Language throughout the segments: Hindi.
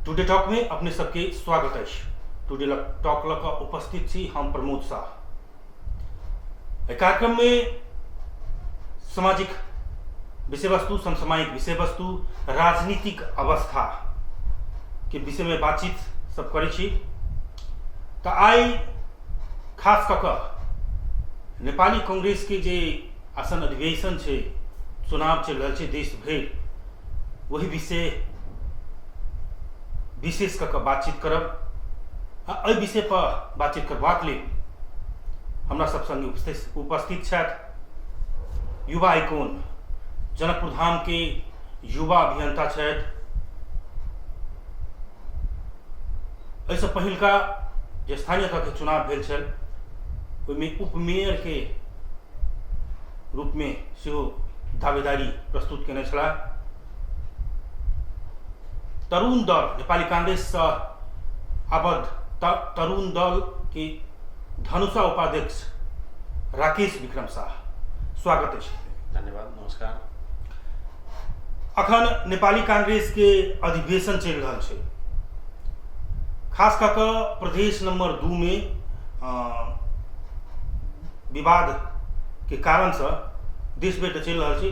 टुडे टॉक में अपने सबके स्वागत है। टुडे टॉक लका उपस्थित छी हम प्रमोद शाह। कार्यक्रम में सामाजिक विषय वस्तु, समसामयिक विषय वस्तु, राजनीतिक अवस्था के विषय में बातचीत सब करै छी। तो आई खास कऽ नेपाली कांग्रेस के जे आसन अधिवेशन है, चुनाव चल रहा है देश भर, वही विषय विशेष कऽ बातचीत करब। एहि विषय पर बातचीत करबाक लेल हमरा सब संगे उपस्थित छथि युवा आइकॉन, जनकपुर धाम के युवा अभियंता छथि। एहिसँ पहिलका जे स्थानीय तह के चुनाव भेल छल, ओहिमे उपमेयर के रूप में सेहो दावेदारी प्रस्तुत केने छलाह। तरुण दल नेपाली कांग्रेस से आबद्ध तरुण दल के धनुषा उपाध्यक्ष राकेश विक्रम शाह, स्वागत है। धन्यवाद, नमस्कार। अखन नेपाली कांग्रेस के अधिवेशन चल रहा है, खास करके प्रदेश नंबर 2 में विवाद के कारण से देश भर चल रहा है।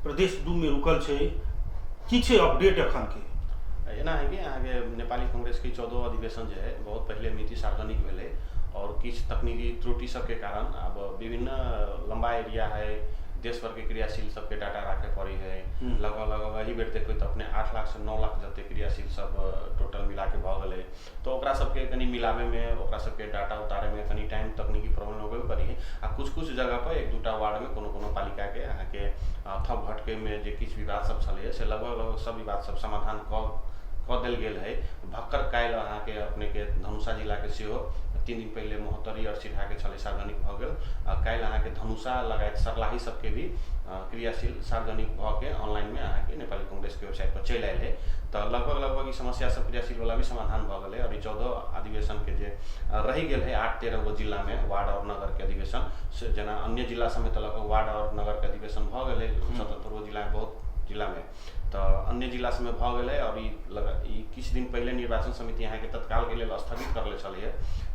प्रदेश 2 में रुकल है, की छै अपडेट अखन के? एना है कि यहाँ के नेपाली कांग्रेस की 14 अधिवेशन जो है बहुत पहले मिति सार्वजनिक भेले और किछ तकनीकी त्रुटि सबके कारण अब विभिन्न लंबा एरिया है, देश भर के क्रियाशील सबके डाटा रखे पड़ी है। लगभग यही बेर देखो तो अपने 8 लाख से 9 लाख जते क्रियाशील सब टोटल मिला के भ गए। तो ओकरा सबके कनी मिलावे में, ओकरा सबके डाटा उतारे में कनी टाइम तकनीकी प्रॉब्लम हो गई पड़ी है। आ कुछ जगह पर 1-2टा वार्ड में कोनो पालिका के अहाँ के थप भटके में जे किछ विवाद सब चले से लगभग सब विवाद सब समाधान क दिल गेल है। भक्कर काल अहाँ के अपने के धनुषा जिला के सेहो 3 दिन पहले 72 और सिधा के छले सार्वजनिक भ गेल। काल अहाँ के धनुषा लगायत सर्लाही सबके भी क्रियाशील सार्वजनिक भ के ऑनलाइन में अहाँ के नेपाली कांग्रेस के वेबसाइट पर चल आयल है। तो लगभग समस्या सब क्रियाशील वाला भी समाधान भ गए और 14 अधिवेशन के जे रही गेल है 8-13 गो जिला में वार्ड और नगर के अधिवेशन से, जना अन्य जिला समेत लगभग वार्ड और नगर के अधिवेशन भ गए 77 गो जिला में, बहुत जिला में। तो अन्य जिला में भ गए और किछ दिन पहले निर्वाचन समिति यहाँ के तत्काल के लिए स्थगित कर ले चलिए।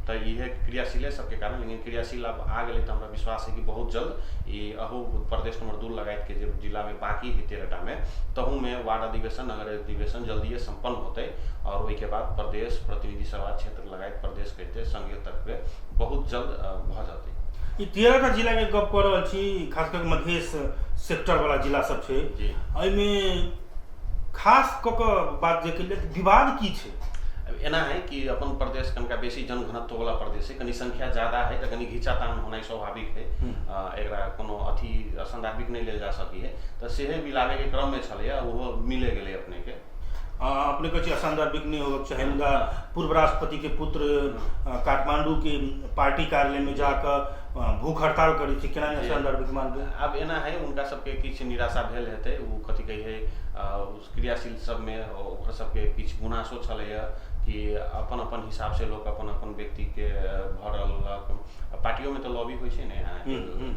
तो ये क्रियाशील सबके कारण, लेकिन क्रियाशील अब आ गए तो हमारा विश्वास है कि बहुत जल्द ये अहू प्रदेश नंबर 2 लगायत के जो जिला में बाकी है 13टा में, तहू में वार्ड अधिवेशन, नगर अधिवेशन जल्दी संपन्न होते और वही के बाद प्रदेश प्रतिनिधि सभा क्षेत्र लगायत प्रदेश कहते संघीय तक पे बहुत जल्द भ जाते। 13टा जिला के गप कर रहल छी, खास कर मधेश सेक्टर वाला जिला सब छै। एहिमे खास कऽ बात जे के विवाद की छै? एना है कि अपन प्रदेश कनका बेसी जनघनत्व वाला प्रदेश है, कनी संख्या ज्यादा है तो कनी घिंचातान होना स्वाभाविक है। एकरा कोनो अथी असंदर्भिक नहीं ले जा सकी है। तो सेहे मिलावे के क्रम में छले वो मिले गेले अपने के। अपने कहे असंदर्भिक नहीं होगा चाहे, मुदा पूर्व राष्ट्रपति के पुत्र काठमांडू के पार्टी कार्यालय में जाकर भूख हड़ताल करी थी, केना असंदर्भिक मानबे? अब एना है उनका सबके किछ निराशा भेल हेतै, वो कथी कहे क्रियाशील सब में ओकर सबके किछ गुनासो छलै कि अपन हिसाब से लोग अपन व्यक्ति के भरल। पार्टियों में तो लॉबी होइ छै ने,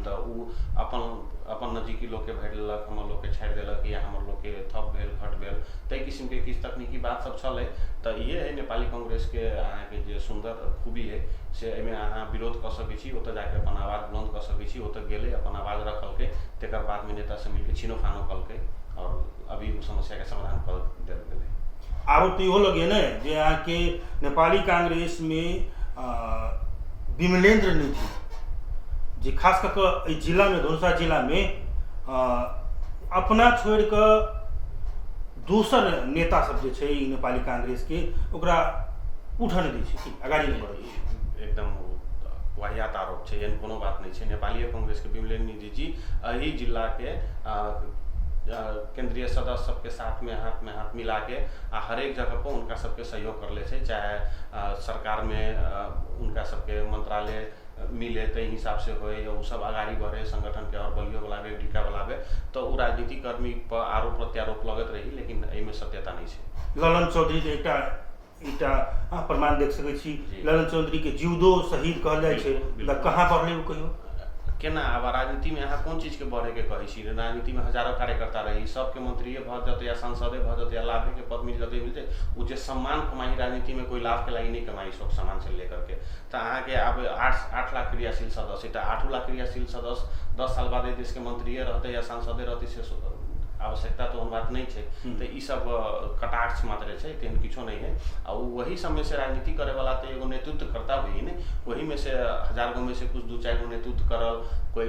तो उ अपन नजदीकी लोग के भर लेलक, हमर लोग के छाड़ देलक या हमर लोग के थप भेल घट भेल, तै किस्म के किछ तकनीकी बात सब छलै। तो ये है नेपाली कांग्रेस के अहाँ के जे सुंदर खूबी है से एमे अहाँ विरोध कर सकै छी, ओतऽ जाके अपन आवाज बुलंद कर सकै छी, ओतऽ गेले अपन आवाज रखलकै, तेकर बाद में नेता से मिलके छीनो फानो कलकै और अभी उस समस्या के समाधान कर देल गेलै। आरोप तो इहो लगे ना जे यहाँ के नेपाली कांग्रेस में विमलेंद्र निधि जे खास करके जिला में, धनुषा जिला में अपना छोड़ कर दोसर नेता सब जे छै नेपाली कांग्रेस के ओकरा उठा नहीं दै छै, अगाडि नहीं बढ़ै छै। एकदम वाहियात आरोप छै, एहन कोनो बात नहीं है। नेपाली कांग्रेस के विमलेंद्र निधि जी एही जिला के केंद्रीय सदस्य सबके साथ में हाथ मिला के हर एक जगह पर उनका सबके सहयोग कर ले छै, चाहे सरकार में उनका सबके मंत्रालय मिले तै हिसाब से हो, या सब आगाड़ी बढ़े, संगठन के और बलियो बनाबे, टीका बनाबे। तो वो राजनीतिक कर्मी पर आरोप प्रत्यारोप लगत रही, लेकिन एहिमे सत्यता नहीं है। ललन चौधरी एकटा प्रमाण देख सकै छी, ललन चौधरी के जीवदो शहीद कहल जाय छै, कहाँ पढ़ले कहियो? केना अब राजनीति में अहाँ कोन चीज के बढ़े के कहै छी? राजनीति में हजारों कार्यकर्ता रही, सबके मंत्रिये भ जते या सांसदे भ जते या लाभे के पद मिल जते मिलते, उ जे सम्मान कमाई राजनीति में कोई लाभ के लागि नहीं कमाई सब सामान से लेकर के। तो अहाँ के अब 8 लाख क्रियाशील सदस्य, 8 लाख क्रियाशील सदस्य 10 साल बाद देश के मंत्रिये रहते या सांसदे रहते से आवश्यकता तो बात नहीं है। तो ये सब कटाक्ष मात्र है, तेहन किछो नहीं है। और वही सब में से राजनीति करे वाला तो एगो नेतृत्व करता हुई ने, वही में से 1000 गो में से कुछ 2-4 गो नेतृत्व करल, कोई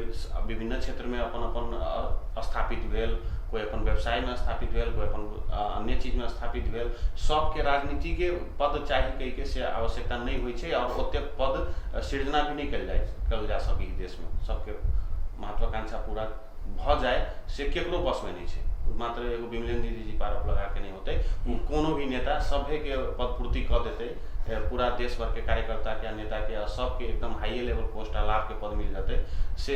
विभिन्न क्षेत्र में अपन अपन स्थापित भेल, कोई अपन व्यवसाय में स्थापित भेल, कोई अपन अन्य चीज में स्थापित भेल। सबके राजनीति के पद चाहिए कही के से आवश्यकता नहीं हुई है और ओतेक पद सृजना भी नहीं कल जा सकी देश में। सबके महत्वाकांक्षा पूरा भ जाए से केकरो बस में नहीं है, मात्र एगो विमलेंद्र जी पारक लगा के नहीं होते। कोनो भी नेता सभे के पद पूर्ति कर देते, पूरा देश भर के कार्यकर्ता के नेता के सबके एकदम हाई लेवल पोस्ट लाभ के पद मिल जाते से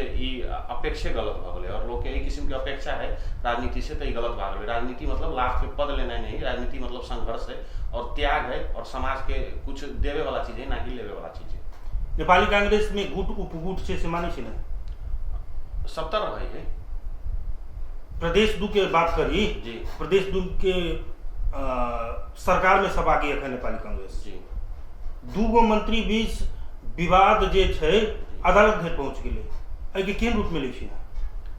अपेक्षा गलत भ गए। और लोग के किस्म की अपेक्षा है राजनीति से, तो ये गलत भाग गए। राजनीति मतलब लाभ के पद लेना नहीं, राजनीति मतलब संघर्ष है और त्याग है और समाज के कुछ देवे वाला चीज है, ना कि लेवे वाला चीज है। नेपाली कांग्रेस में गुट उपगुट से माने छी ना 70 रहे है। प्रदेश 2 के बात करी जी, प्रदेश 2 के सरकार में सब आगे है नेपाली कांग्रेस जी। 2 गो मंत्री बीच विवाद जे छै अदालत धरि पहुंच गेलै, एहि के केहन रूप में लै छी?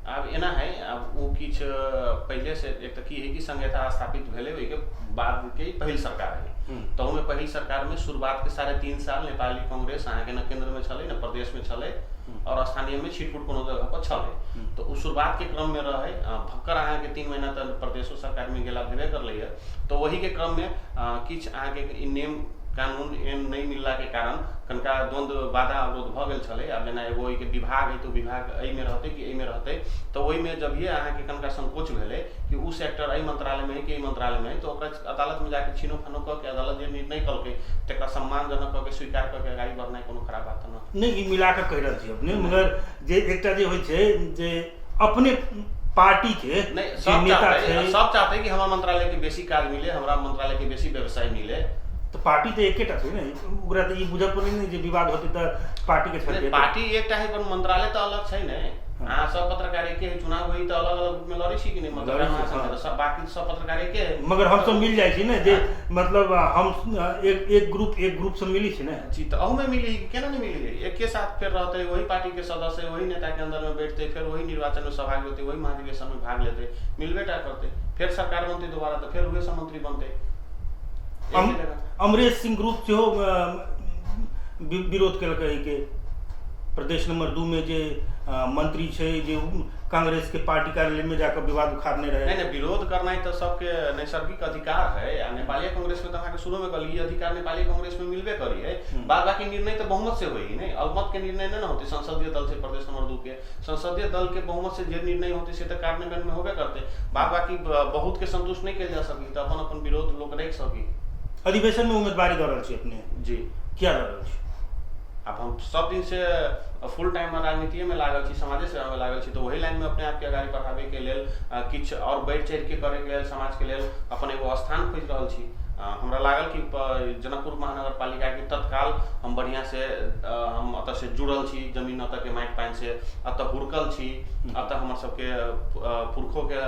अब एना है, अब वो किछ पहले से एक तो की है कि संहिता स्थापित भेले ओहि के बाद के पहिल सरकार है। तो में पहिल सरकार में शुरुआत के 3.5 साल नेपाली कांग्रेस अहाँ के न केंद्र में चले न प्रदेश में चले और स्थानीय में छिटपुट कोनो जगह पर चले। तो उस शुरुआत के क्रम में रहे भक्कर अहाँ के 3 महीना तक प्रदेशो सरकार में गेला भेबे कर लिया। तो वही के क्रम में किछ अहाँ के नियम कानून एन नहीं मिलला के कारण कनका द्वंद्व बाधा अवरोध भ गेल छले। अब जेना एगो के विभाग है तो विभाग एहि में रहते कि एहि में रहते, तो वही में जब ये अहाँ के कनका संकोच भेले कि उ सेक्टर एहि मंत्रालय में है कि एहि मंत्रालय में है, तो अदालत में जाके छीनो फानो क के अदालत जे निर्णय कलके तकरा सम्मानजनक क के स्वीकार क के आगाड़ी बढ़नाइ कोनो खराब बात न नहीं। ई मिला के कह रहल छी अपने, मगर जे एकटा जे होय छै जे अपने पार्टी के नहीं सब चाहते हैं कि हमारा मंत्रालय के बेसी काज मिले, हमारा मंत्रालय के बेसी व्यवसाय मिले। तो पार्टी तो एकेटा छै ने, ओकरा तो ई बुझब पड़ै ने जे विवाद होते तो पार्टी के छोड़ पार्टी एकटा है पर मंत्रालय तो अलग छै ने। हाँ, सब पत्रकार एके है, चुनाव हुई तो अलग अलग रूप में लड़े छी कि नहीं, मतलब सब बाकी सब पत्रकार एके है। मगर हम सब मिल जाए छी ने, जे मतलब हम एक ग्रुप से मिली छी ने जी। तो अहू में मिली केना नहीं मिली, एक के साथ फिर रहते, वही पार्टी के सदस्य वही नेता के अंदर में बैठते, फिर वही निर्वाचन में सहभागी होते, वही महाधिवेशन में भाग लेते, मिलबेटा करते, फिर सरकार बनते दोबारा, तो फिर वही सब मंत्री बनते। अमरेश सिंह ग्रुप से विरोध केलकै के प्रदेश नंबर 2 में जे मंत्री छै जे कांग्रेस के पार्टी कार्यालय में जाकर विवाद उखाड़ने रहे। नहीं, विरोध करना तो सबके नैसर्गिक अधिकार है। नेपाली कांग्रेस में तो अहाँ के शुरू में कहली अधिकार नेपाली कांग्रेस में मिलबे करी है। बाद बाकी निर्णय तो बहुमत से हुई नहीं, अल्पमत के निर्णय नहीं होते। संसदीय दल से प्रदेश नंबर 2 के संसदीय दल के बहुमत से जो निर्णय होते से तो कार्यान्वयन में होबे करते। बाद बाकी बहुत के संतुष्ट नहीं किया जा सकी, तो अपन अपन विरोध लोग रख सकी। अधिवेशन में उम्मीदवारी दे रहल छी अपने जी, क्या दे रहल छी? अब हम सब दिन से फुल टाइम राजनीति में लागल छी, समाज सेवा में लागल छी, तो वही लाइन में अपने आप के आगाड़ी बढ़ावे के लेल किछ और बढ़ चढ़ के करे के लेल समाज के लेल अपन एगो स्थान खोज रहल छी। हमरा लागल कि जनकपुर महानगर पालिका के तत्काल हम बढ़िया से हम अत से जुड़ल छी, जमीन अत के माटि पानि से अत हुरकल छी, अत हमर सबके पुरखों के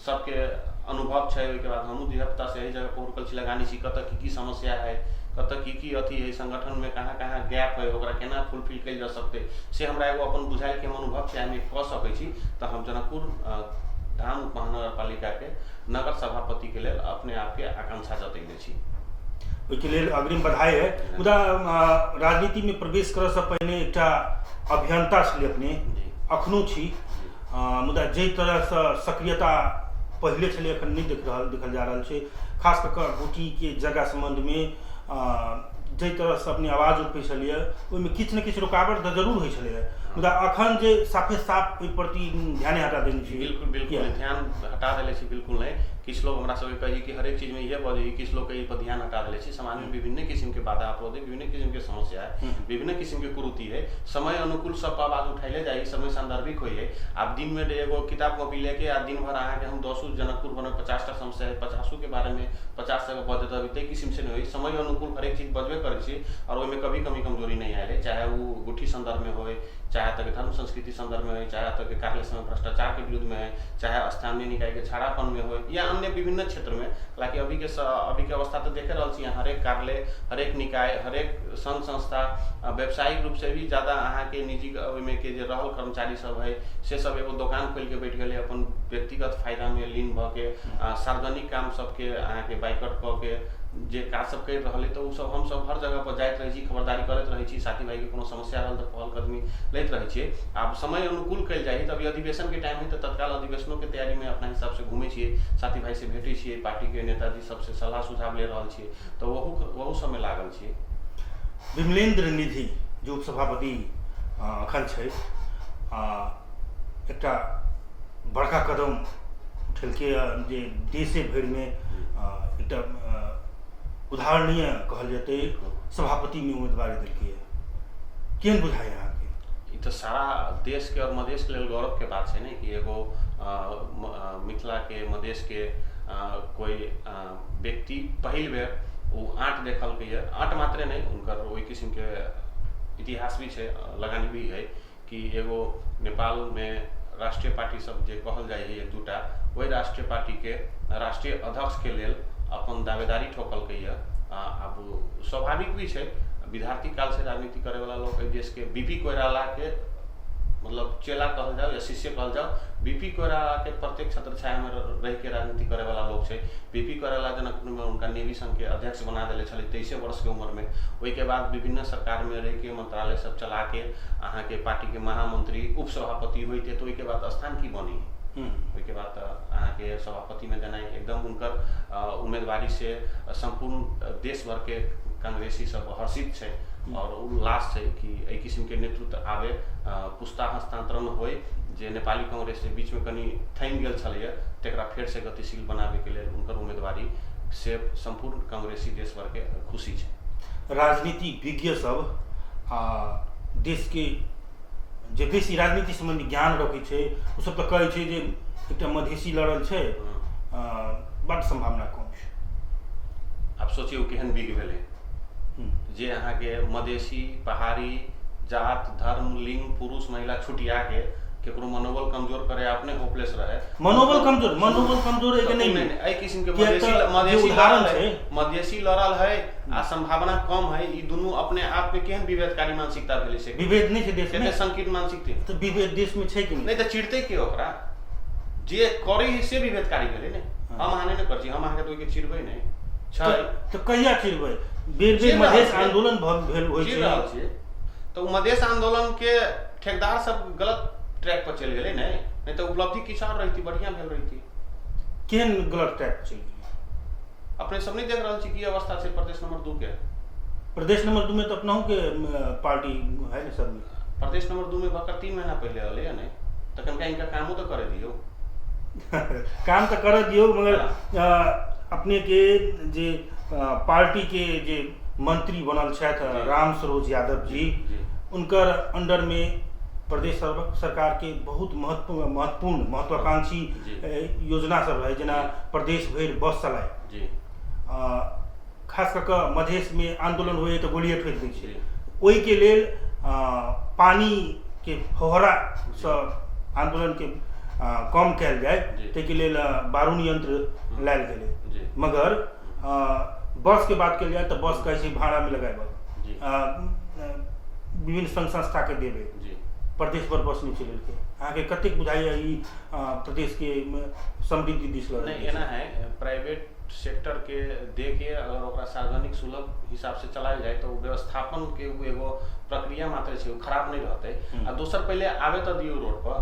सबके अनुभव है। ओहिके बाद हमहूँ धियापुता से यही जगह पर हुरकल छी, लगानी छी कत की समस्या है, कत की अथी है, संगठन में कहाँ कहाँ गैप है, ओकरा केना फुलफिल कल जा सकते से हमरा एगो अपन बुझाइल के हम अनुभव से हमें कह सकै छी। तो हम जनकपुर धाम महानगर पालिका के नगर सभापति के लिए अपने आप के आकांक्षा जतैले छी। ओहिके लेल अग्रिम बधाई है। मुदा राजनीति में प्रवेश करऽ से पहिने एकटा अभियंता छलै अपने, अखनो छी, मुदा जे तरह से सक्रियता पहले छलै एखन नहीं देखल जा रहल छै, खास कर गुटी के जगह संबंध में जे तरह से अपनी आवाज उठबै छलियै ओहिमे किछु ने किछु रुकावट तऽ जरूर होइ छलै, मुदा अखन जे साफे साफ ओहि प्रति ध्यान हटा देने छी। बिल्कुल ध्यान हटा देले छी, बिल्कुल नहीं किछु लोग हमरा सबके कही कि हरेक चीज में ये बजे, किछु लोग के पर ध्यान हटा दिले छी। समाज में विभिन्न किस्म के बाधा अवरोध है, विभिन्न किस्म के समस्या है, विभिन्न किस्म के कुरीति है। समय अनुकूल सब आवाज उठाइले जाई, समय सांदर्भिक होई है। आप दिन में एगो किताब कॉपी लेके आ दिन भर अहाँ के हम 10 जनकपुर बने 50टा समस्या है, 50 के बारे में 50 तक बजत अभी तय किस्म से नहीं हुई। समय अनुकूल हरेक चीज बजबे करे छी और ओहिमे कभी कमी कमजोरी नहीं आए, चाहे वो गुठी संदर्भ में होए, चाहे तक धर्म संस्कृति संदर्भ में हो, चाहे तक कार्य समय भ्रष्टाचार के विरुद्ध में है, चाहे स्थानीय निकाय के छाड़ापन में हो, या अन्य विभिन्न क्षेत्र में। हालांकि अभी के अवस्था तो देखे रहा छी, हरेक कार्यालय, हरेक निकाय, हरेक संघ संस्था व्यावसायिक रूप से भी ज्यादा अहाँ के निजी में के जे रहल कर्मचारी सब है से सब एगो दुकान खोल के बैठ गए, अपन व्यक्तिगत फायदा में लीन भ के सार्वजनिक काम सबके अहाँ के बाइकआउट क के जे काज सब कर रहे, तो सब हम सब हर जगह पर जाइत रहे छी, खबरदारी करते रहे छी, साथी भाई के कोनो समस्या रहल तो पहल कदमी लेते रहे छी। आप समय अनुकूल कल जाए, तभी अधिवेशन के टाइम है तो तत्काल अधिवेशनों के तैयारी में अपना हिसाब से घूमे छे, साथी भाई से भेटे छे, पार्टी के नेताजी सबसे सलाह सुझाव ले रहा छे, तो वहू समय लागल छे। विमलेन्द्र निधि जो उपसभापति अखन छै, एकटा बड़का कदम उठेलकै जे देशे भरि में एकटा उदाहरणीय कहल जेतै सभापति में उम्मीदवारी दिलकै। केहन बुझाइ अहाँके? ई तो सारा देश के और मधेश के लेल गौरव के बात है, कि एगो मिथिला के मधेश के कोई व्यक्ति पहिल बेर वो आँट देखल है। आँट मात्रे नहीं, उनकर वही किस्म के इतिहास भी है, लगानी भी है कि एगो नेपाल में राष्ट्रीय पार्टी सब जे कहल जाए है एक दूटा, वही राष्ट्रीय पार्टी के राष्ट्रीय अध्यक्ष के लेल अपन दावेदारी ठोकल है। अब स्वाभाविक भी है, विद्यार्थी काल से राजनीति करे वाला लोग देश के बीपी कोइराला के मतलब चेला कहल जाओ या शिष्य कहल जाओ, बीपी कोइराला के प्रत्येक छत्र छाया में रह के राजनीति करे वाला लोग है। बीपी कोइराला जनकपुर में उनका नेवी संघ के अध्यक्ष बना दिले छले 23 वर्ष के उम्र में। वही के बाद विभिन्न सरकार में रह के मंत्रालय सब चला के अहाँ के पार्टी के महामंत्री उपसभापति हुई थे, तो वही के बाद स्थान की बनी, वही के बाद अहाँ के सभापति में देना एकदम उनकर उम्मीदवारी से संपूर्ण देश भर के कांग्रेसी सब हर्षित है और उल्लास है कि एहि किस्म के नेतृत्व आवे, पुस्ता हस्तांतरण होए, जे नेपाली कांग्रेस के बीच में कनी थम गेल छलैया तेकरा फेर से गतिशील बनावे के लिए उनकर उम्मीदवारी से संपूर्ण कांग्रेसी देश भर के खुशी है। राजनीति विज्ञ सब देश के जे बेसी राजनीति संबंधी ज्ञान रखे छे ओ सब तो कहे छे जे एकटा मधेसी लड़ल छे, बड़ संभावना कम छे। आप सोचियो केहन बिग भेले जे अहाँ के मधेसी पहाड़ी जात धर्म लिंग पुरुष महिला छुटिया के केकरो मनोबल कमजोर करे, अपने होपलेस रहे। मनोबल कमजोर है कि नहीं? एहि किस्म के मधेसी लड़ल है आ संभावना कम है, ई दोनों अपने आप में केहन विभेदकारी मानसिकता भेले से? विभेद नहीं है देश में, संकीर्ण मानसिकता तो विभेद देश में छै कि नहीं? तो चिड़ते के ओकरा जे करे से विभेदकारी भेले ने, हम हाने न कर छी, हम अहाँ के तो के चिड़बै नहीं छै। तो कहिया चिड़बै? बेर मधेश आंदोलन भेल होय छै, तो मधेश आंदोलन के ठेकेदार सब गलत ट्रैक पर चल गए, नहीं तो उपलब्धि किसान रहती, बढ़िया भेल रहती। केहन गलत ट्रैक पर चल गए? अपने सब नहीं देख रहा छी की अवस्था से प्रदेश नंबर 2 के। प्रदेश नंबर 2 में तो अपना के पार्टी है ना सर? प्रदेश नंबर 2 में बकर 3 महीना पहले रहले या नहीं, तो कनका इनका कामो तो करे दियो काम तो कर दियो, मगर अपने के जे पार्टी के जे मंत्री बनल छथि राम सरोज यादव जी, उनकर अंडर में प्रदेश सरकार के बहुत महत्वपूर्ण महत्वाकांक्षी योजना सब है, जना प्रदेश भर बस चलाए, खास करके मधेश में आंदोलन हुए तो गोलियां ठोक दै छै, ओहि के लेल पानी के फोहरा सब आंदोलन के कम कैल जाए ताहि लेल बारूद यंत्र लायल गेलै। मगर बस के बात कल जाए तो बस कहे छै भाड़ा में लगाए, विभिन्न संघ संस्था के देवे, प्रदेश पर बस नहीं चलेलकै। अहाँ के कतेक बुझाइया ई प्रदेश के समृद्धि दिस लग नहीं एना है? प्राइवेट सेक्टर के देके अगर ओकरा सार्वजनिक सुलभ हिसाब से चलायल जाए तो व्यवस्थापन के एगो प्रक्रिया मात्र छै, खराब नहीं रहते। आ दोसर पहले आवे तो दियो रोड पर,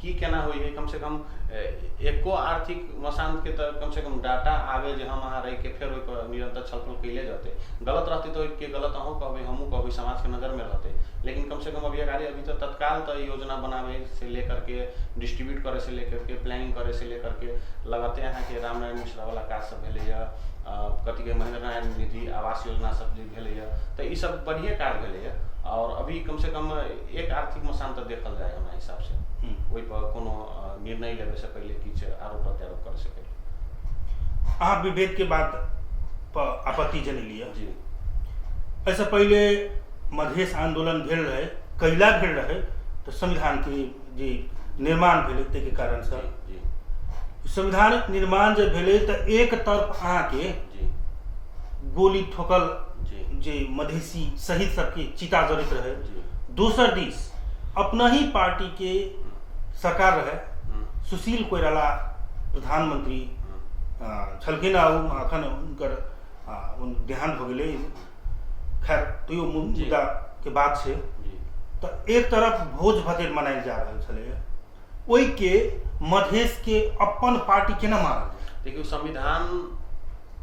की केना होई है, कम से कम एको आर्थिक मसांत के तो कम से कम डाटा आवे जे हम अहाँ रह के फिर ओइ पर निरंतर छलफल कैले जाते। गलत रहते तो के गलत अहूँ कहबे हमहूँ कहबे, समाज के नज़र में रहते। लेकिन कम से कम अभी तो तत्काल तो योजना बनावे से लेकर के डिस्ट्रीब्यूट करे से लेकर के प्लानिंग करे से लेकर के लगाते यहाँ के रामनारायण मिश्रा वाला काज सब भेलैया, कथी के महेंद्र नारायण निधि आवास योजना सब जे भेलैया, तो ये सब बढ़िया कार्य भेलैया। और अभी कम से कम एक आर्थिक मसांत देखल जाए हमरा हिसाब से, ओहि पर कोनो निर्णय लेवे से पहले किछ आरोप प्रत्यारोप करे से पहले। अहाँ विभेद के बात पर आपत्ति जनेलिए जी। ऐसा पहले मधेश आंदोलन भेल रहे, कैला भेल रहे तो संविधान के जे निर्माण भेलै ते के कारण से संविधान निर्माण जब भेलै तो एक तरफ अहाँ के गोली ठोकल जे मधेसी शहीद सबके चिता जड़ैत रहे, दोसर दिस अपना ही पार्टी के सरकार रहे, सुशील कोइराला प्रधानमंत्री छलखिन, अखन उनकर देहांत हो गए, खैर तो यो मुद्दा के बात से। तो एक तरफ भोज भतेर मनायल जा रहा छलै, ओइ के मधेश के अपन पार्टी केना मानल? देखियो संविधान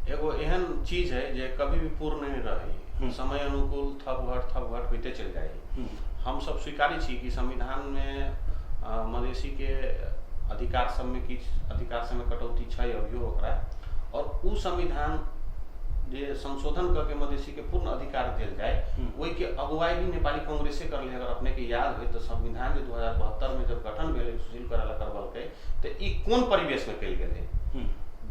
एगो एहन चीज है जे कभी भी पूर्ण नहीं रहे, समय अनुकूल थप घट होते चल जाए। हम सब स्वीकारी छी कि संविधान में मधेसी के अधिकार सब में किछ अधिकार सब में कटौती छै अभियो ओकरा, और उ संविधान जे संशोधन करके मधेसी के पूर्ण अधिकार दिल जाए, वही के अगुवाई भी नेपाली कांग्रेसे करले। अगर अपने के याद हो तो संविधान जो 2072 में जब गठन भेल सुशील कोइराला करवलकै, तो ई कोन परिवेश में कल गेलै?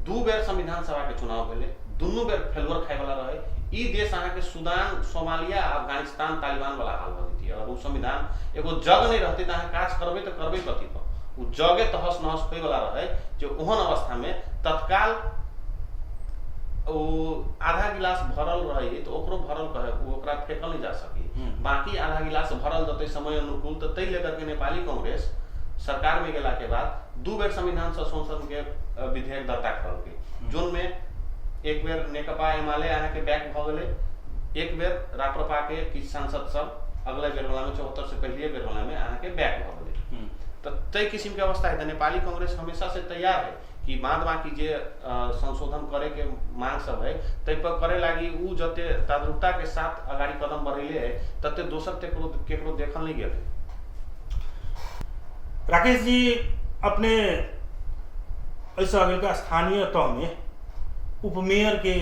2 बेर संविधान सभा के चुनाव भेले, दुनू बेर फेलुअर खाए वाला रहे। ई देश अहाँ के सूडान, सोमालिया, अफगानिस्तान, तालिबान वाला हाल भ जेती। अगर वो संविधान एगो जग नहीं रहते तो अहाँ काज करबे तो करबे कथी पर? वो जगे तहस नहस होय वाला रहे, जो ओहन अवस्था में तत्काल वो आधा गिलास भरल रही तो ओकरो भरल कहे, ओकरा फेंकल नहीं जा सकी। बाकी आधा गिलास भरल जते समय अनुकूल, तो तै लेकर के नेपाली कांग्रेस सरकार में गेला के बाद 2 बेर संविधान संशोधन के विधेयक दर्ता करलकै, जोन में एक बेर नेकपा एमाले अहाँ के बैक भ गेलै, एक बेर राप्रपा के किछ सांसद सब अगले बेर वाला में 74 से पहले बेर वाला में अहाँ के बैक भ गेलै। तो तै किस्म के अवस्था है। नेपाली कांग्रेस हमेशा से तैयार है कि बाद बाकी जे संशोधन करे के मांग सब है तै पर करे लागी उ जते तादरुकता के साथ अगाड़ी कदम बढ़ैले है, तते दोसर केकरो देखल नहीं गेल। राकेश जी, अपने ऐसा अमेरिका स्थानीय तह में उपमेयर के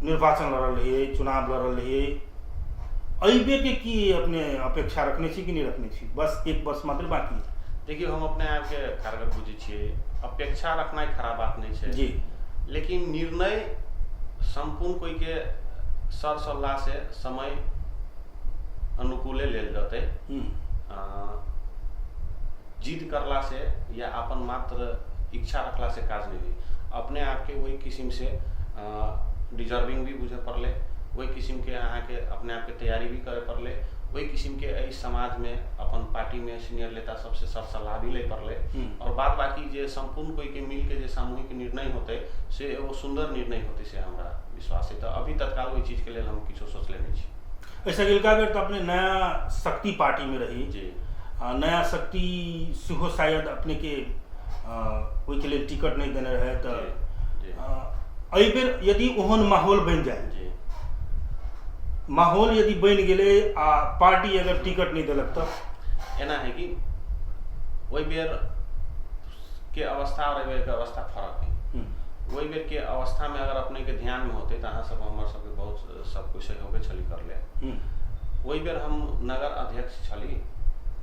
निर्वाचन लड़ल रहिए, चुनाव लड़ल रहिए, बेर के की अपने अपेक्षा रखने छी कि नहीं रखने छी? बस एक वर्ष मात्र बाकी है। देखिए हम अपने आप के कारगर बुझे छिए, अपेक्षा रखना खराब बात नहीं है जी, लेकिन निर्णय संपूर्ण कोई के सर सलाह से समय अनुकूले लेल जाते। जिद करला से या अपन मात्र इच्छा रखला से काज नहीं हुई। अपने आप के वही किस्म से डिजर्विंग भी बुझे पड़ले, वही किस्म के अहाँ के अपने आप के तैयारी भी करे पड़ले, वही किस्म के इस समाज में अपन पार्टी में सीनियर नेता सबसे सर सलाह भी ले पड़ले। और बाद बाकी जे संपूर्ण कोई के मिल के जे सामूहिक निर्णय होते से वो सुंदर निर्णय होते से हमरा विश्वास है। तो अभी तत्काल वही चीज के लिए हम किछो सोचले नहीं छी। ऐसा गिलका बेर तो अपने नया शक्ति पार्टी में रही जी, नया शक्ति सुहो शायद अपने के कोई के लिए टिकट नहीं देने रहे। तो बेर यदि ओहन माहौल बन जाए, माहौल यदि बन गए आ पार्टी अगर टिकट नहीं दिलक तो एना है कि वही बेर के अवस्था और बेर के अवस्था फर्क है। वही बेर के अवस्था में अगर अपने के ध्यान में होते तो अहाँ सब हमारे सबके बहुत सब कुछ सहयोग छली कर ले। वही बेर हम नगर अध्यक्ष छली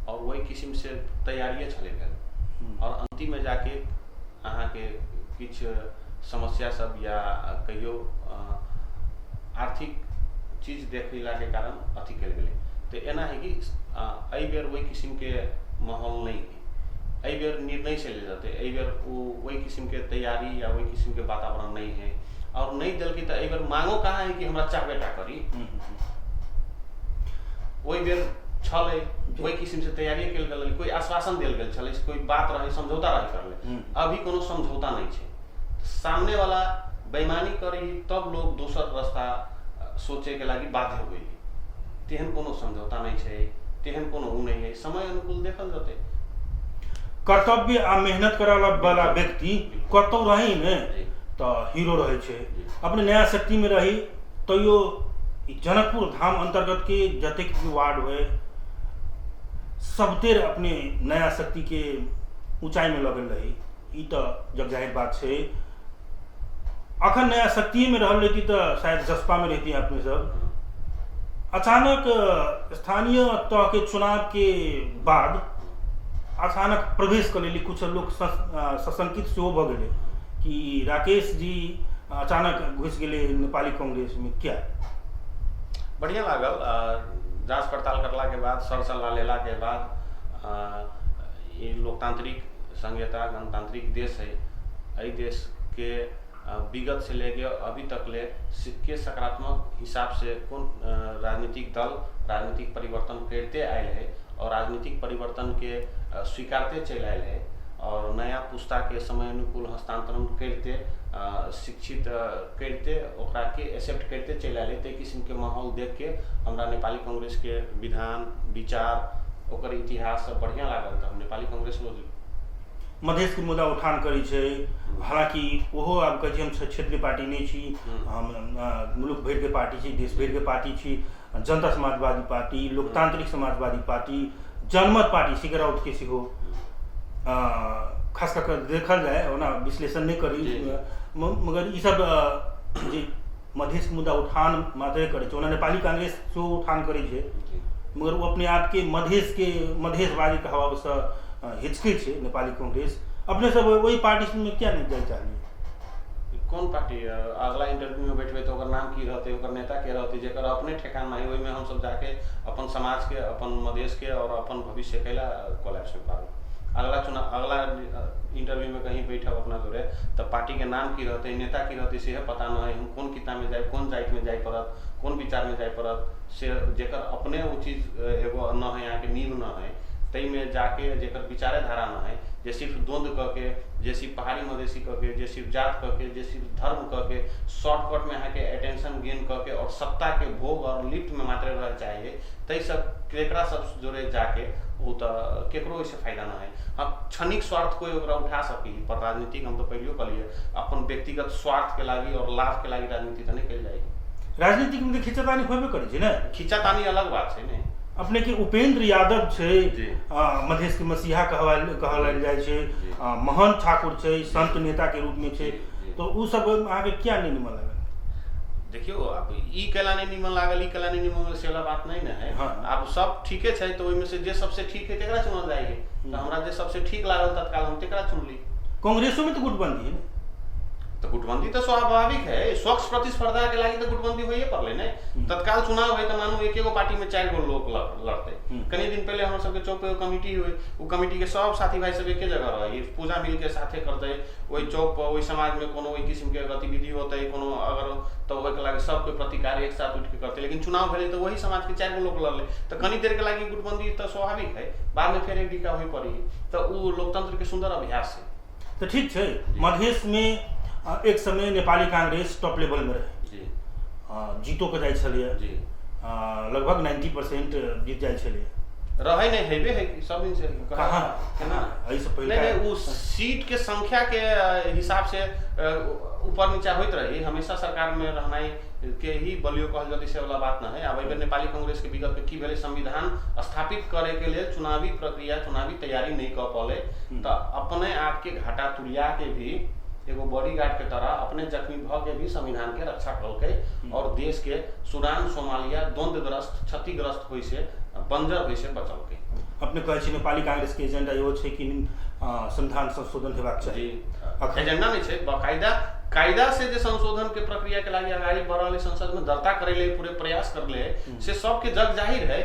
और वही किस्म से तैयारिए छले भेल, और अंतिम में जाके अहाँ के किछ समस्या सब या कहियो आर्थिक चीज देखला के कारण अथी कल गए। तो एना है कि अई बेर वही किस्म के माहौल नहीं है, अई बेर निर्णय से ले जाते, अई बेर वही किस्म के तैयारी या वही किस्म के वातावरण नहीं है। और नहीं दिल की तो अई बेर मांगो कहाँ है कि हमरा चाहबेटा करी, वही बेर छले वही किस्म से तैयारी कल गल, कोई आश्वासन दिल गल छले, कोई बात रहे समझौता रहे कर ले। अभी कोनो समझौता नहीं है, सामने वाला बेईमानी करी तब लोग दूसर रास्ता सोचे के लागी बाध्य हुई। तेहन कोनो समझौता नहीं है, तेहन कोनो उ नहीं है, समय अनुकूल देखल जते। कर्तव्य आ मेहनत करला वाला व्यक्ति कतौ रही ने जी। तो हीरो रहे छे। जी। अपने नया शक्ति में रही तो यो जनकपुर धाम अंतर्गत के जतेक भी वार्ड हुए सबतेर अपने नया शक्ति के ऊंचाई में लगल रही, ई तो जग जाहिर बात छे। अखन नया शक्ति में रहल रहती तो शायद जसपा में रहती अपने सब। अचानक स्थानीय तह के चुनाव के बाद अचानक प्रवेश कर लेली कुछ लोग सशंकित सेहो भ गेले कि राकेश जी अचानक घुस गेले नेपाली कांग्रेस में, क्या? बढ़िया लागल। जांच पड़ताल करला के बाद, सर सलाह लेला के बाद ये लोकतांत्रिक संघीयता गणतांत्रिक देश है। एहि देश के विगत से लेके अभी तक ले के सकारात्मक हिसाब से कौन राजनीतिक दल राजनीतिक परिवर्तन करते आयल है और राजनीतिक परिवर्तन के स्वीकारते चल आयल है और नया पुस्ता के समय अनुकूल हस्तांतरण करते शिक्षित करते ओकरा के एक्सेप्ट करते चल आयल है। किस्म के माहौल देख के हमरा नेपाली कांग्रेस के विधान विचार ओकर इतिहास सब बढ़िया लागल। तो नेपाली कांग्रेस मधेश के मुद्दा उठान करी छे। हालांकि ओहो आब कहे हम क्षेत्रीय पार्टी नहीं छी, हम मुल्क भर के पार्टी छी, देश भर के पार्टी छी। जनता समाजवादी पार्टी, लोकतांत्रिक समाजवादी पार्टी, जनमत पार्टी सिगराउट के सेहो खास कर देखल जाए ओना विश्लेषण नहीं करी, मगर ई सब जे मधेश के मुद्दा उठान मात्रे करे छे, ओना नेपाली कांग्रेस सेहो उठान करे छे, मगर वो अपने आप के मधेशवादी के हवा से हिचके छे नेपाली कांग्रेस। अपने सब वही पार्टी में क्या नहीं जाए चाहिए? कौन पार्टी? अगला इंटरव्यू में बैठबे तो ओकर नाम की रहते, ओकर नेता के रहते, जेकर अपने ठेकान में ओहि में हम सब जाके अपन समाज के, अपन मधेश के और अपन भविष्य के ला कोलैप्स में पाबे। अगला इंटरव्यू में कहीं बैठब अपना जोरे तो पार्टी के नाम की रहते, नेता की रहते से पता न है। हम कौन किताब में जाए, कौन जाइत में जाए पड़त, कौन विचार में जाए पड़त, से जेकर अपने वो चीज एगो न है, यहाँ के नींव न है, तई में जाके जेकर विचारे धारा न है, जे सिर्फ द्वंद्व करके, जे सिर्फ पहाड़ी मधेसी करके, जे सिर्फ जात करके, जे सिर्फ धर्म करके, शॉर्टकट में यहाँ के अटेंशन गेन करके और सत्ता के भोग और लिफ्ट में मात्र रह चाहिए, तई सब केकरा सब जोड़े जाके वो तो केकरो इससे फायदा ना है। हम क्षणिक स्वार्थ कोई ओकरा उठा सकी, पर राजनीतिक हम तो पहले कहलिए अपन व्यक्तिगत स्वार्थ के लागी और लाभ के लागी राजनीति तो नहीं कल जाएगी। राजनीतिक में खिंचातानी होबे करे छे ना, खिंचातानी अलग बात है ने। अपने के उपेंद्र यादव छे, मधेश के मसीहा कहल जाए छे, महन ठाकुर छे, संत नेता के रूप में छे, तो उ सब आगे क्या नहीं निमन लगे? देखियो अब ई केला नहीं निमन लागल, ई केला नहीं निमन लागल से वाला बात नहीं ना है। अब सब ठीके छे तो ओइ में से जे सबसे ठीक है तेकरा चुनल जाएगी। तो हमरा जे सबसे ठीक लागल तत्काल हम तेकरा चुनली। कांग्रेसो में तो गुटबंदी है ना, तो गुटबंदी तो स्वाभाविक है, स्वच्छ प्रतिस्पर्धा के लागी तो गुटबंदी होइए पड़ले ने। तत्काल चुनाव है तो मानो एक एगो पार्टी में 4 गो लोग लड़ते। कई दिन पहले हम सबके चौक पे कमिटी हुई, वो कमिटी के सब साथी भाई सब एके जगह रहे, पूजा मिल के साथे करते, वही चौक पर वही समाज में कोनो वही किस्म के गतिविधि होते, कोनो अगर तो ओके लागे सब कोई प्रतिकार एक साथ उठ के करते। लेकिन चुनाव भेले तो वही समाज के 4 गो लोग लड़ले, तो कनी देर के लागी गुटबंदी तो स्वाभाविक है, बाद में फिर एक डिका हुई पड़ी। तो वो लोकतंत्र के सुंदर अभ्यास है। तो ठीक है, मधेश में एक समय नेपाली कांग्रेस टॉप लेवल में रहे जी, जीतो के जाए छलिए जी, लगभग 90% जीत जाए छलिए, रहे नहीं हेबे है कि सब दिन से कहाँ है ना, ऐसे पहले नहीं उस सीट के संख्या के हिसाब से ऊपर नीचा होइत रही, हमेशा सरकार में रहना के ही बलियो कहल जाती से वाला बात ना है। अब अगर नेपाली कांग्रेस के विगत में की भेले संविधान स्थापित करे के लिए चुनावी प्रक्रिया चुनावी तैयारी नहीं कर पाले, तो अपने आप के घाटा तुरिया के भी एगो बॉडीगार्ड के तरह अपने जख्मी भ के भी संविधान के रक्षा करके और देश के सूडान सोमालिया द्वंद्वग्रस्त क्षतिग्रस्त होई से बंजर होई से बचल के। अपने कहे छी नेपाली कांग्रेस के एजेंडा यो छै कि संविधान संशोधन हेबाक चाही। एजेंडा नहीं छै, बाकायदा कायदा से जे संशोधन के प्रक्रिया के लागी आगाड़ी बढ़ल संसद में दर्ता करे ले पूरे प्रयास कर ले से सबके जग जाहिर है।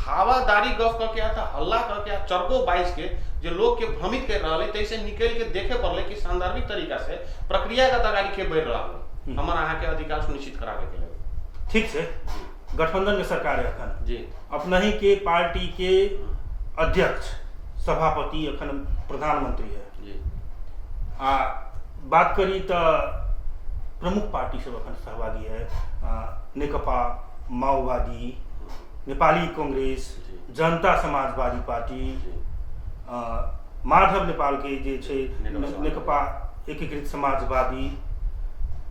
हवादारी गफ करके आता हल्ला करके चरको 22 के जो लोग के भ्रमित कर रहा है, तैसे निकल के देखे पड़ले कि सांदर्भिक तरीका से प्रक्रिया का तगारी के बढ़ रहा है हमारा यहाँ के अधिकार सुनिश्चित करावे के लिए। ठीक है, गठबंधन के सरकार है अखन जी, अपना ही के पार्टी के अध्यक्ष सभापति अखन प्रधानमंत्री है जी। बात करी तो प्रमुख पार्टी सब अखन सहभागी है, नेकपा माओवादी, नेपाली कांग्रेस, जनता समाजवादी पार्टी, माधव नेपाल के जे छे नेकपा एकीकृत समाजवादी,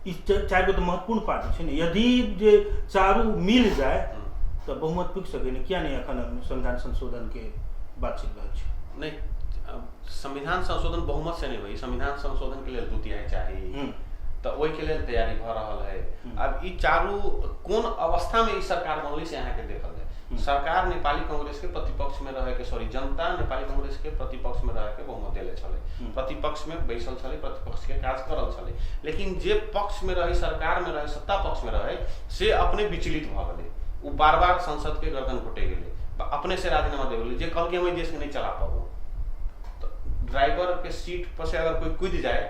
ई चारि गो तो महत्वपूर्ण पार्टी है। यदि जे चारू मिल जाए तो बहुमत पिक सके नहीं। क्या नहीं अखन संविधान संशोधन के बातचीत रहे नहीं, संविधान संशोधन बहुमत से नहीं हुई। संविधान संशोधन के लिए 2/3 चाहिए, तो वही के लिए तैयारी भ रहा है। अब ई चारू कौन अवस्था में ई सरकार बनली से यहाँ के देखल जाए। सरकार नेपाली कांग्रेस के प्रतिपक्ष में रहे के, सॉरी, जनता नेपाली कांग्रेस के प्रतिपक्ष में रहे के बहुमत देले छले, प्रतिपक्ष में बैसल छले, प्रतिपक्ष के काज करल छले। लेकिन जे पक्ष में रहे, सरकार में रहे, सत्ता पक्ष में रहे, से अपने विचलित भ गए। वो बार बार संसद के गर्दन घुटे गए, अपने से राजीनामा दे गए, जे कल के हम देश के नहीं चला पाऊ। तो ड्राइवर के सीट पर से अगर कोई कूद जाए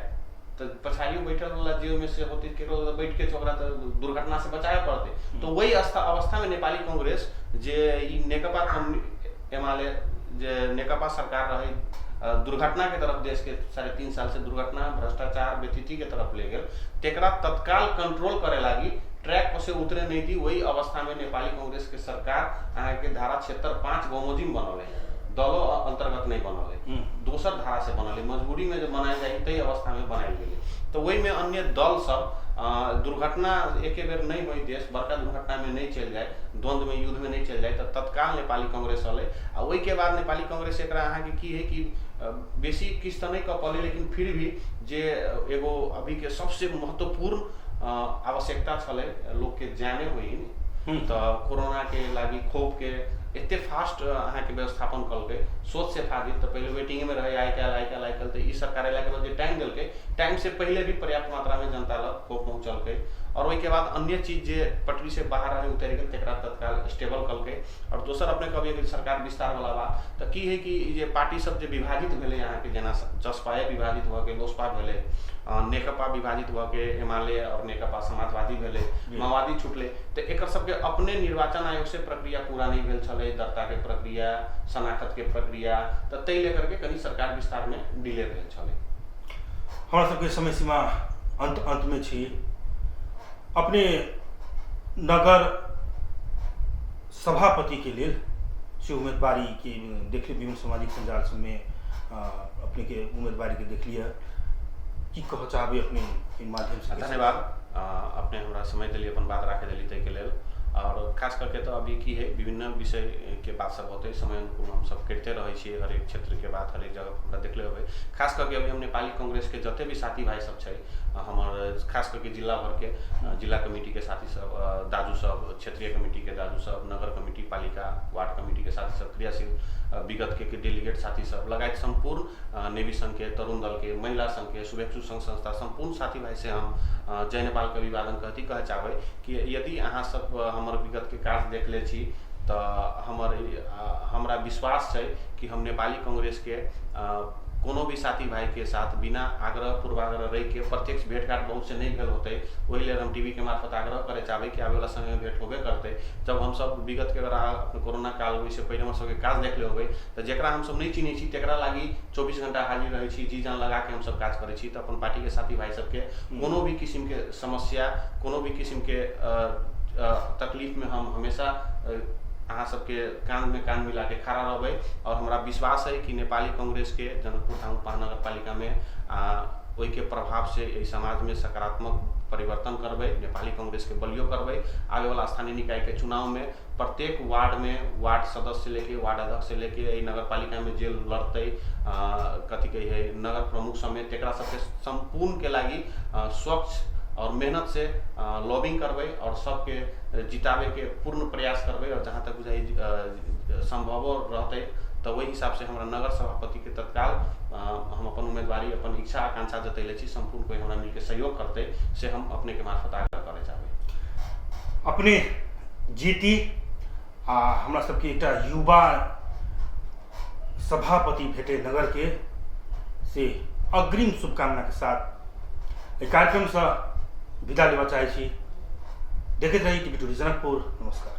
तो पछाड़ियों बैठल वाला जीव में से होती बैठ के चोकरा तो दुर्घटना से बचाए पड़ते। तो वही अवस्था में नेपाली कांग्रेस जे नेकपा एमाले जे नेकपा सरकार रहे, दुर्घटना के तरफ देश के 3.5 साल से दुर्घटना, भ्रष्टाचार, व्यतीति के तरफ ले गए, तेकरा तत्काल कंट्रोल करे लागी ट्रैक पर से उतरे नहीं थी। वही अवस्था में नेपाली कांग्रेस के सरकार अहाँ के धारा 76(5) बहुमोजिम बनल है, दलों अंतर्गत नहीं बनल है, दोसर धारा से बनल है, मजबूरी में जो बनाए जाए तई अवस्था में बनाई गई। तो वही में अन्य दल सब दुर्घटना एक बेर नहीं हुई, देश बड़का दुर्घटना में नहीं चल जाए, द्वंद्व में, युद्ध में नहीं चल जाए, तो तत्काल नेपाली कांग्रेस अले। आ वही के बाद नेपाली कांग्रेस एक अहाँ के की है कि बेसी किस्त नहीं कह पाले, लेकिन फिर भी जे एगो अभी के सबसे महत्वपूर्ण आवश्यकता छले लोग के जाने हुई, तो कोरोना के लागी खोप के इतने फास्ट अहाँ के व्यवस्थापन कल के, सोच से फाजिल। तो पहले वेटिंग में रहे, आय कल तो ई सरकार जो टाइम दिल के, टाइम से पहले भी पर्याप्त मात्रा में जनता लग खोप पहुँचल के। और वही के बाद अन्य चीज जे पटरी से बाहर रहे उतर गए, तेकरा तत्काल स्टेबल कल के। और दोसर अपने कभी अगर सरकार विस्तार वाला बा तो की है कि जे पार्टी सब जे विभाजित भेले, यहाँ के जना जसपाए विभाजित हुआ के, लोसपा भेले, नेकपा विभाजित हुआ के, एमाले और नेकपा समाजवादी भेले, माओवादी छुटले। तो एक सबके अपने निर्वाचन आयोग से प्रक्रिया पूरा नहीं भेल छले, दर्ता के प्रक्रिया, शनाखत के प्रक्रिया, तो तय लेकर के कहीं सरकार विस्तार में डिले भेल छले। हमारा सबके समय सीमा अंत में छी। अपने नगर सभापति के लिए से उम्मीदवारी की देख विभिन्न सामाजिक संजाल सब में अपने के उम्मीदवारी के देख लिया, की कह चाहबे अपने माध्यम से? धन्यवाद। अपने हमरा समय दिली, अपन बात रखे दिली तय के लेल। और खास करके तो अभी की है विभिन्न विषय के बात सब होते, समय अनुकूल हम सब करते रहे छे, हर एक क्षेत्र के बात हर एक जगह हमरा देखले होबे। खास करके अभी हम नेपाली कांग्रेस के जते भी साथी भाई सब छे, हमार खास करके जिला भर के जिला कमेटी के साथी सब, दाजू सब, क्षेत्रीय कमेटी के दाजू सब, नगर कमेटी, पालिका, वार्ड कमेटी के साथी सब, क्रियाशील विगत के डेलीगेट साथी सब लगायत संपूर्ण नेवी संघ के, तरुण दल के, महिला संघ के, शुभेच्छु संघ संस्था संपूर्ण साथी भाई से हम जय नेपाल के अभिवादन कहती कह चाहे कि यदि अहाँ सब हमार विगत के कार्य देख ले छी तो हमरा विश्वास है कि हम नेपाली कांग्रेस के कोनो भी साथी भाई के साथ बिना आग्रह पूर्वाग्रह रही के प्रत्यक्ष भेंटघाट बहुत से नहीं भेल होते। वही ले हम टीवी के मार्फत आग्रह करे चाहे कि आवे वाला समय में भेंट होबे करते। जब हम सब विगत के अगर अपने कोरोना काल हुई से पहले हम सबके काज देख ले होबे तो जरा हम सब नहीं चिन्हे छी तेकरा लागी 24 घंटा हाजिर रहे छी, जी जान लगा के हम सब काज करे छी। तो अपन पार्टी के साथी भाई सबके कोनो भी किस्म के समस्या, कोनो भी किस्म के तकलीफ में हम हमेशा अहाँ सबके कान में कान मिला के खड़ा रहबे। और हमारा विश्वास है कि नेपाली कांग्रेस के जनकपुर धाम महानगर पालिका में वही के प्रभाव से समाज में सकारात्मक परिवर्तन करबे, नेपाली कांग्रेस के बलियो करबे। आगे वाला स्थानीय निकाय के चुनाव में प्रत्येक वार्ड में वार्ड सदस्य से लेके वार्ड अध्यक्ष से लेके नगर पालिका में जे लड़ते कथी कही है नगर प्रमुख समेत तेकरा सबके संपूर्ण के लागी स्वच्छ और मेहनत से लॉबिंग करबे और सबके जितावे के पूर्ण प्रयास करबे। और जहाँ तक बुझाई संभव रहते तो वही हिसाब से हमारा नगर सभापति के तत्काल हम अपन उम्मीदवारी, अपन इच्छा आकांक्षा जतैले छी। संपूर्ण कोई हमरा मिलके सहयोग करते से हम अपने के मार्फत आग्रह करे चाहबे। अपने जीती हमरा सबके एकटा युवा सभापति भेटे नगर के से अग्रिम शुभकामना के साथ कार्यक्रम से विदा लेवा चाहे छी। देखते रही टीवी टूडे जनकपुर। नमस्कार।